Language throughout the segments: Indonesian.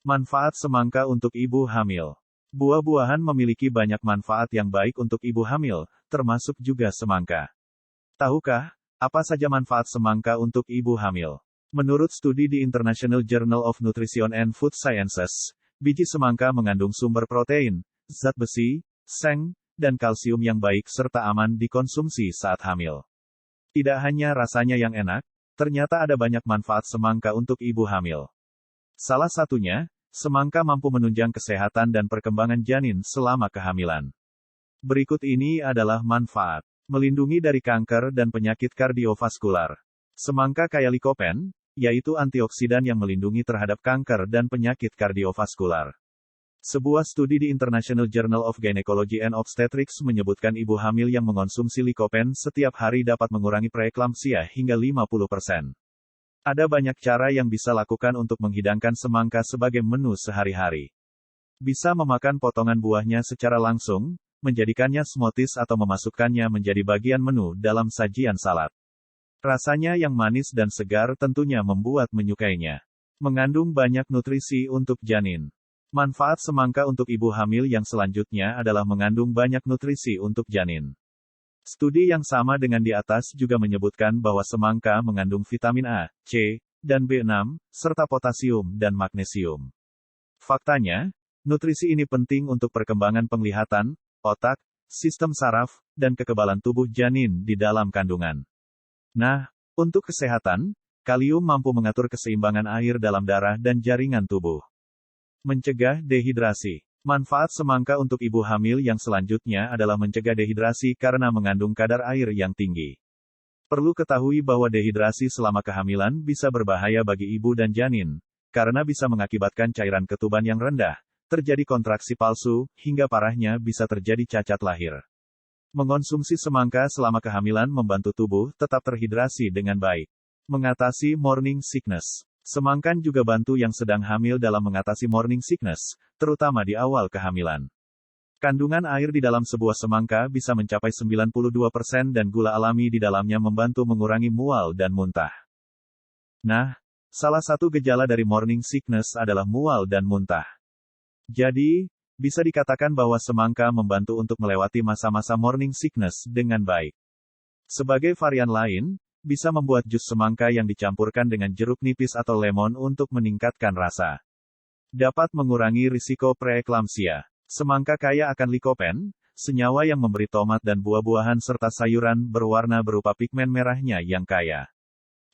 Manfaat semangka untuk ibu hamil. Buah-buahan memiliki banyak manfaat yang baik untuk ibu hamil, termasuk juga semangka. Tahukah, apa saja manfaat semangka untuk ibu hamil? Menurut studi di International Journal of Nutrition and Food Sciences, biji semangka mengandung sumber protein, zat besi, seng, dan kalsium yang baik serta aman dikonsumsi saat hamil. Tidak hanya rasanya yang enak, ternyata ada banyak manfaat semangka untuk ibu hamil. Salah satunya, semangka mampu menunjang kesehatan dan perkembangan janin selama kehamilan. Berikut ini adalah manfaat. Melindungi dari kanker dan penyakit kardiovaskular. Semangka kaya likopen, yaitu antioksidan yang melindungi terhadap kanker dan penyakit kardiovaskular. Sebuah studi di International Journal of Gynecology and Obstetrics menyebutkan ibu hamil yang mengonsumsi likopen setiap hari dapat mengurangi preeklamsia hingga 50%. Ada banyak cara yang bisa lakukan untuk menghidangkan semangka sebagai menu sehari-hari. Bisa memakan potongan buahnya secara langsung, menjadikannya smoothies atau memasukkannya menjadi bagian menu dalam sajian salad. Rasanya yang manis dan segar tentunya membuat menyukainya. Mengandung banyak nutrisi untuk janin. Manfaat semangka untuk ibu hamil yang selanjutnya adalah mengandung banyak nutrisi untuk janin. Studi yang sama dengan di atas juga menyebutkan bahwa semangka mengandung vitamin A, C, dan B6, serta potasium dan magnesium. Faktanya, nutrisi ini penting untuk perkembangan penglihatan, otak, sistem saraf, dan kekebalan tubuh janin di dalam kandungan. Nah, untuk kesehatan, kalium mampu mengatur keseimbangan air dalam darah dan jaringan tubuh. Mencegah dehidrasi. Manfaat semangka untuk ibu hamil yang selanjutnya adalah mencegah dehidrasi karena mengandung kadar air yang tinggi. Perlu ketahui bahwa dehidrasi selama kehamilan bisa berbahaya bagi ibu dan janin, karena bisa mengakibatkan cairan ketuban yang rendah, terjadi kontraksi palsu, hingga parahnya bisa terjadi cacat lahir. Mengonsumsi semangka selama kehamilan membantu tubuh tetap terhidrasi dengan baik. Mengatasi morning sickness. Semangka juga bantu yang sedang hamil dalam mengatasi morning sickness, terutama di awal kehamilan. Kandungan air di dalam sebuah semangka bisa mencapai 92% dan gula alami di dalamnya membantu mengurangi mual dan muntah. Nah, salah satu gejala dari morning sickness adalah mual dan muntah. Jadi, bisa dikatakan bahwa semangka membantu untuk melewati masa-masa morning sickness dengan baik. Sebagai varian lain, bisa membuat jus semangka yang dicampurkan dengan jeruk nipis atau lemon untuk meningkatkan rasa. Dapat mengurangi risiko preeklamsia. Semangka kaya akan likopen, senyawa yang memberi tomat dan buah-buahan serta sayuran berwarna berupa pigmen merahnya yang kaya.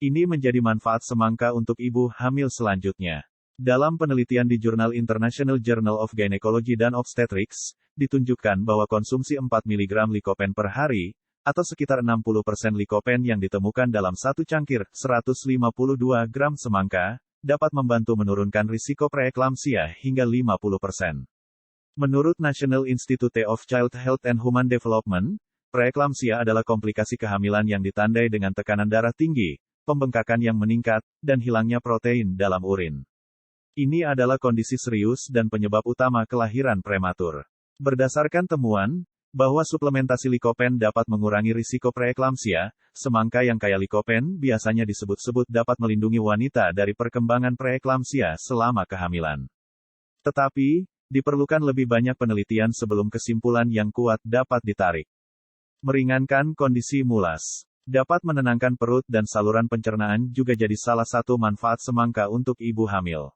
Ini menjadi manfaat semangka untuk ibu hamil selanjutnya. Dalam penelitian di jurnal International Journal of Gynecology and Obstetrics, ditunjukkan bahwa konsumsi 4 mg likopen per hari, atau sekitar 60% likopen yang ditemukan dalam satu cangkir, 152 gram semangka, dapat membantu menurunkan risiko preeklamsia hingga 50%. Menurut National Institute of Child Health and Human Development, preeklamsia adalah komplikasi kehamilan yang ditandai dengan tekanan darah tinggi, pembengkakan yang meningkat, dan hilangnya protein dalam urin. Ini adalah kondisi serius dan penyebab utama kelahiran prematur. Berdasarkan temuan, bahwa suplementasi likopen dapat mengurangi risiko preeklamsia, semangka yang kaya likopen biasanya disebut-sebut dapat melindungi wanita dari perkembangan preeklamsia selama kehamilan. Tetapi, diperlukan lebih banyak penelitian sebelum kesimpulan yang kuat dapat ditarik. Meringankan kondisi mulas. Dapat menenangkan perut dan saluran pencernaan juga jadi salah satu manfaat semangka untuk ibu hamil.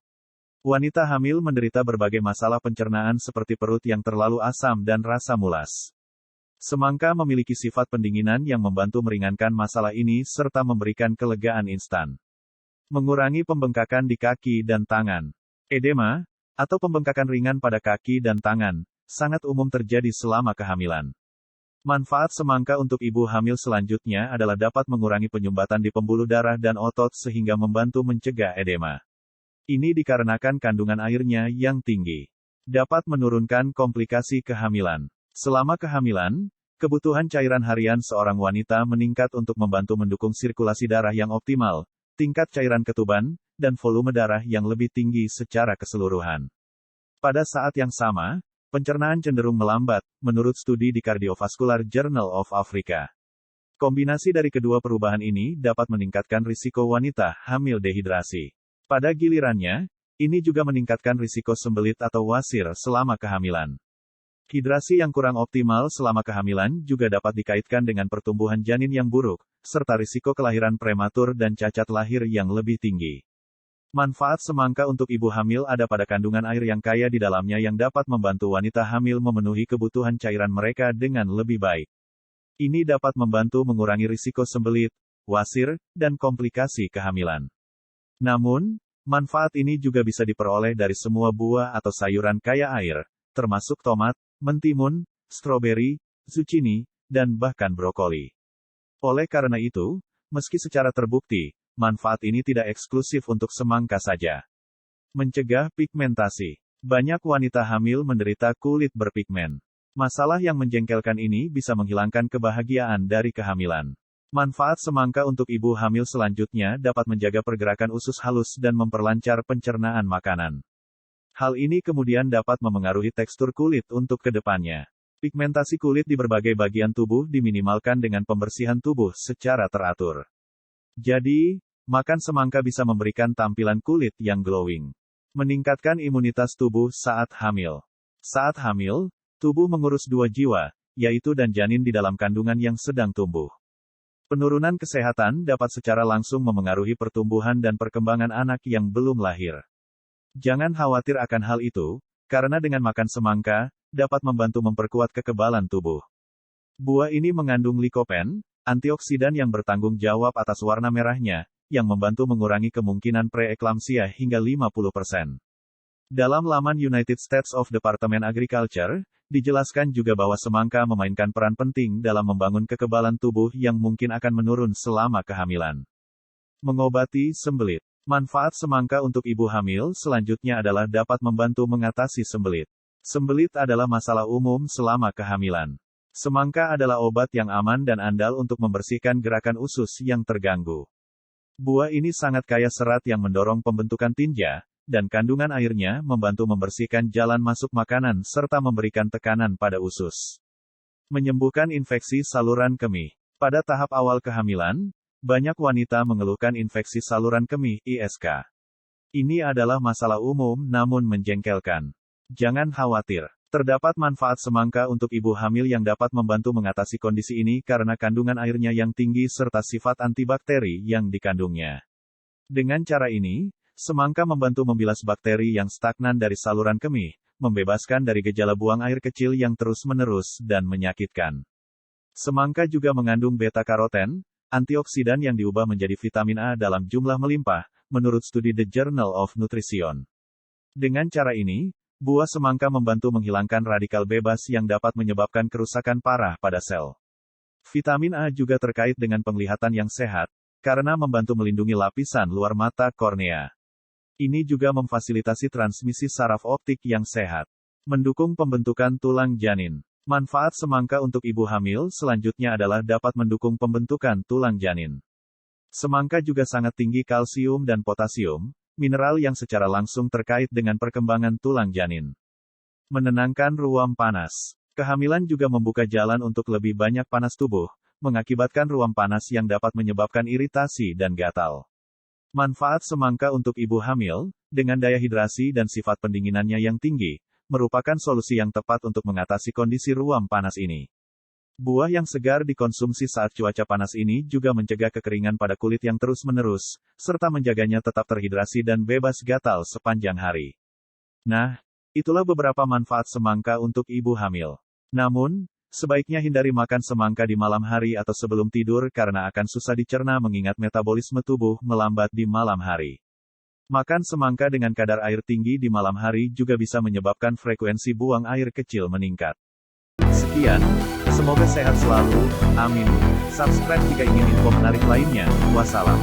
Wanita hamil menderita berbagai masalah pencernaan seperti perut yang terlalu asam dan rasa mulas. Semangka memiliki sifat pendinginan yang membantu meringankan masalah ini serta memberikan kelegaan instan. Mengurangi pembengkakan di kaki dan tangan. Edema, atau pembengkakan ringan pada kaki dan tangan, sangat umum terjadi selama kehamilan. Manfaat semangka untuk ibu hamil selanjutnya adalah dapat mengurangi penyumbatan di pembuluh darah dan otot sehingga membantu mencegah edema. Ini dikarenakan kandungan airnya yang tinggi. Dapat menurunkan komplikasi kehamilan. Selama kehamilan, kebutuhan cairan harian seorang wanita meningkat untuk membantu mendukung sirkulasi darah yang optimal, tingkat cairan ketuban, dan volume darah yang lebih tinggi secara keseluruhan. Pada saat yang sama, pencernaan cenderung melambat, menurut studi di Cardiovascular Journal of Africa. Kombinasi dari kedua perubahan ini dapat meningkatkan risiko wanita hamil dehidrasi. Pada gilirannya, Ini juga meningkatkan risiko sembelit atau wasir selama kehamilan. Hidrasi yang kurang optimal selama kehamilan juga dapat dikaitkan dengan pertumbuhan janin yang buruk, serta risiko kelahiran prematur dan cacat lahir yang lebih tinggi. Manfaat semangka untuk ibu hamil ada pada kandungan air yang kaya di dalamnya yang dapat membantu wanita hamil memenuhi kebutuhan cairan mereka dengan lebih baik. Ini dapat membantu mengurangi risiko sembelit, wasir, dan komplikasi kehamilan. Namun, manfaat ini juga bisa diperoleh dari semua buah atau sayuran kaya air, termasuk tomat, mentimun, stroberi, zucchini, dan bahkan brokoli. Oleh karena itu, meski secara terbukti, manfaat ini tidak eksklusif untuk semangka saja. Mencegah pigmentasi. Banyak wanita hamil menderita kulit berpigmen. Masalah yang menjengkelkan ini bisa menghilangkan kebahagiaan dari kehamilan. Manfaat semangka untuk ibu hamil selanjutnya dapat menjaga pergerakan usus halus dan memperlancar pencernaan makanan. Hal ini kemudian dapat memengaruhi tekstur kulit untuk kedepannya. Pigmentasi kulit di berbagai bagian tubuh diminimalkan dengan pembersihan tubuh secara teratur. Jadi, makan semangka bisa memberikan tampilan kulit yang glowing. Meningkatkan imunitas tubuh saat hamil. Saat hamil, tubuh mengurus dua jiwa, yaitu dan janin di dalam kandungan yang sedang tumbuh. Penurunan kesehatan dapat secara langsung memengaruhi pertumbuhan dan perkembangan anak yang belum lahir. Jangan khawatir akan hal itu, karena dengan makan semangka, dapat membantu memperkuat kekebalan tubuh. Buah ini mengandung likopen, antioksidan yang bertanggung jawab atas warna merahnya, yang membantu mengurangi kemungkinan preeklamsia hingga 50%. Dalam laman United States of Department Agriculture, dijelaskan juga bahwa semangka memainkan peran penting dalam membangun kekebalan tubuh yang mungkin akan menurun selama kehamilan. Mengobati sembelit. Manfaat semangka untuk ibu hamil selanjutnya adalah dapat membantu mengatasi sembelit. Sembelit adalah masalah umum selama kehamilan. Semangka adalah obat yang aman dan andal untuk membersihkan gerakan usus yang terganggu. Buah ini sangat kaya serat yang mendorong pembentukan tinja, dan kandungan airnya membantu membersihkan jalan masuk makanan serta memberikan tekanan pada usus. Menyembuhkan infeksi saluran kemih. Pada tahap awal kehamilan, banyak wanita mengeluhkan infeksi saluran kemih (ISK). Ini adalah masalah umum namun menjengkelkan. Jangan khawatir. Terdapat manfaat semangka untuk ibu hamil yang dapat membantu mengatasi kondisi ini karena kandungan airnya yang tinggi serta sifat antibakteri yang dikandungnya. Dengan cara ini, semangka membantu membilas bakteri yang stagnan dari saluran kemih, membebaskan dari gejala buang air kecil yang terus-menerus dan menyakitkan. Semangka juga mengandung beta-karoten, antioksidan yang diubah menjadi vitamin A dalam jumlah melimpah, menurut studi The Journal of Nutrition. Dengan cara ini, buah semangka membantu menghilangkan radikal bebas yang dapat menyebabkan kerusakan parah pada sel. Vitamin A juga terkait dengan penglihatan yang sehat, karena membantu melindungi lapisan luar mata kornea. Ini juga memfasilitasi transmisi saraf optik yang sehat. Mendukung pembentukan tulang janin. Manfaat semangka untuk ibu hamil selanjutnya adalah dapat mendukung pembentukan tulang janin. Semangka juga sangat tinggi kalsium dan potasium, mineral yang secara langsung terkait dengan perkembangan tulang janin. Menenangkan ruam panas. Kehamilan juga membuka jalan untuk lebih banyak panas tubuh, mengakibatkan ruam panas yang dapat menyebabkan iritasi dan gatal. Manfaat semangka untuk ibu hamil, dengan daya hidrasi dan sifat pendinginannya yang tinggi, merupakan solusi yang tepat untuk mengatasi kondisi ruam panas ini. Buah yang segar dikonsumsi saat cuaca panas ini juga mencegah kekeringan pada kulit yang terus-menerus, serta menjaganya tetap terhidrasi dan bebas gatal sepanjang hari. Nah, itulah beberapa manfaat semangka untuk ibu hamil. Namun, sebaiknya hindari makan semangka di malam hari atau sebelum tidur karena akan susah dicerna mengingat metabolisme tubuh melambat di malam hari. Makan semangka dengan kadar air tinggi di malam hari juga bisa menyebabkan frekuensi buang air kecil meningkat. Sekian, semoga sehat selalu, amin. Subscribe jika ingin info menarik lainnya, wassalam.